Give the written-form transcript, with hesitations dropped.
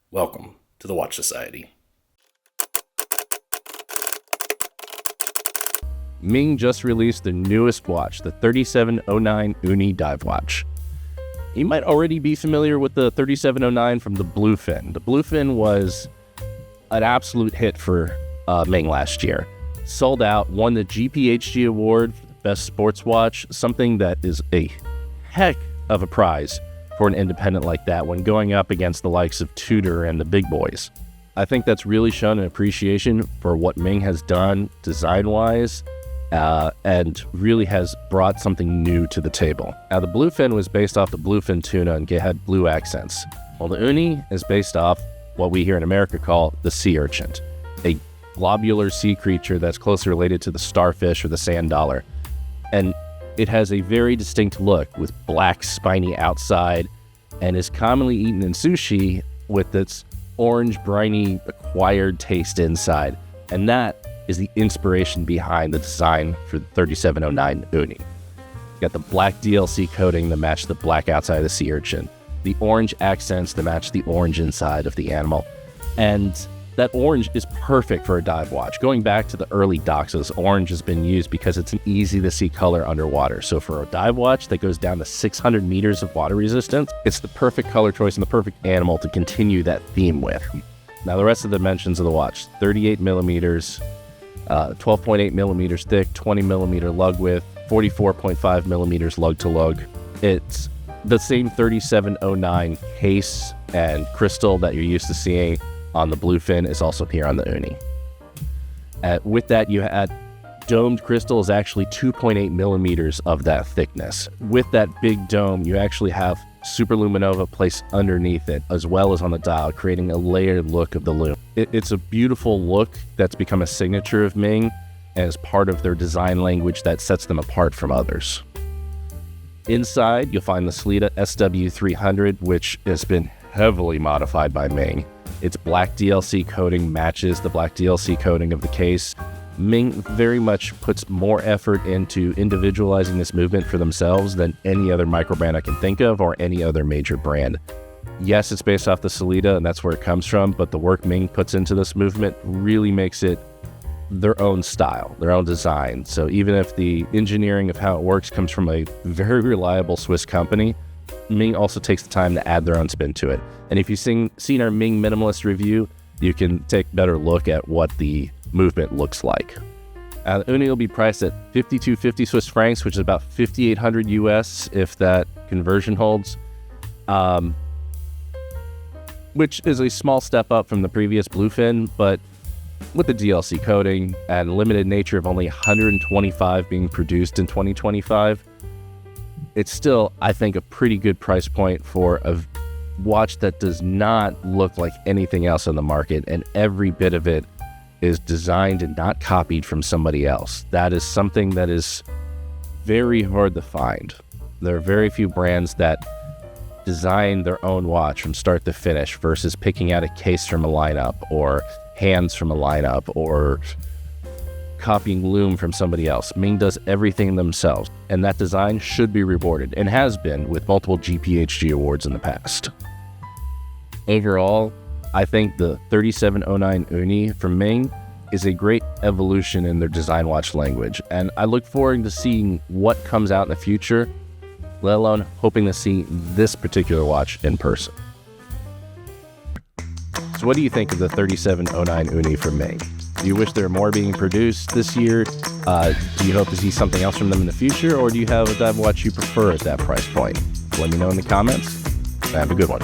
Welcome to the Watch Society. Ming just released the newest watch, the 3709 UNI dive watch. You might already be familiar with the 3709 from the Bluefin. The Bluefin was an absolute hit for Ming last year. Sold out, won the GPHG award for the best sports watch, something that is a heck of a prize for an independent like that when going up against the likes of Tudor and the big boys. I think that's really shown an appreciation for what Ming has done design-wise, and really has brought something new to the table. Now, the Bluefin was based off the bluefin tuna and had blue accents, while the Uni is based off what we here in America call the sea urchin, a globular sea creature that's closely related to the starfish or the sand dollar. And it has a very distinct look with black spiny outside and is commonly eaten in sushi with its orange, briny, acquired taste inside. And that is the inspiration behind the design for the 3709 Uni. You got the black DLC coating that match the black outside of the sea urchin, the orange accents that match the orange inside of the animal, and that orange is perfect for a dive watch. Going back to the early Doxas, orange has been used because it's an easy-to-see color underwater. So for a dive watch that goes down to 600 meters of water resistance, it's the perfect color choice and the perfect animal to continue that theme with. Now, the rest of the dimensions of the watch, 38 millimeters, 12.8 millimeters thick, 20 millimeter lug width, 44.5 millimeters lug to lug. It's the same 3709 case and crystal that you're used to seeing on the Bluefin is also here on the Uni. With that, you had domed crystal is actually 2.8 millimeters of that thickness. With that big dome, you actually have superluminova placed underneath it, as well as on the dial, creating a layered look of the lume. It's a beautiful look that's become a signature of Ming and is part of their design language that sets them apart from others. Inside, you'll find the Sellita SW300, which has been heavily modified by Ming. Its black DLC coating matches the black DLC coating of the case. Ming very much puts more effort into individualizing this movement for themselves than any other microbrand I can think of or any other major brand. Yes, it's based off the Sellita and that's where it comes from, but the work Ming puts into this movement really makes it their own style, their own design. So even if the engineering of how it works comes from a very reliable Swiss company, Ming also takes the time to add their own spin to it. And if you've seen our Ming minimalist review, you can take a better look at what the movement looks like. The Uni will be priced at 5,250 Swiss francs, which is about 5,800 US if that conversion holds, which is a small step up from the previous Bluefin, but with the DLC coating and limited nature of only 125 being produced in 2025, it's still, I think, a pretty good price point for a watch that does not look like anything else on the market, and every bit of it is designed and not copied from somebody else. That is something that is very hard to find. There are very few brands that design their own watch from start to finish versus picking out a case from a lineup or hands from a lineup or copying lume from somebody else. Ming does everything themselves, and that design should be rewarded and has been with multiple GPHG awards in the past. Overall, I think the 3709 Uni from Ming is a great evolution in their design watch language, and I look forward to seeing what comes out in the future, let alone hoping to see this particular watch in person. So what do you think of the 3709 Uni from Ming? Do you wish there were more being produced this year? Do you hope to see something else from them in the future, or do you have a dive watch you prefer at that price point? Let me know in the comments. Have a good one.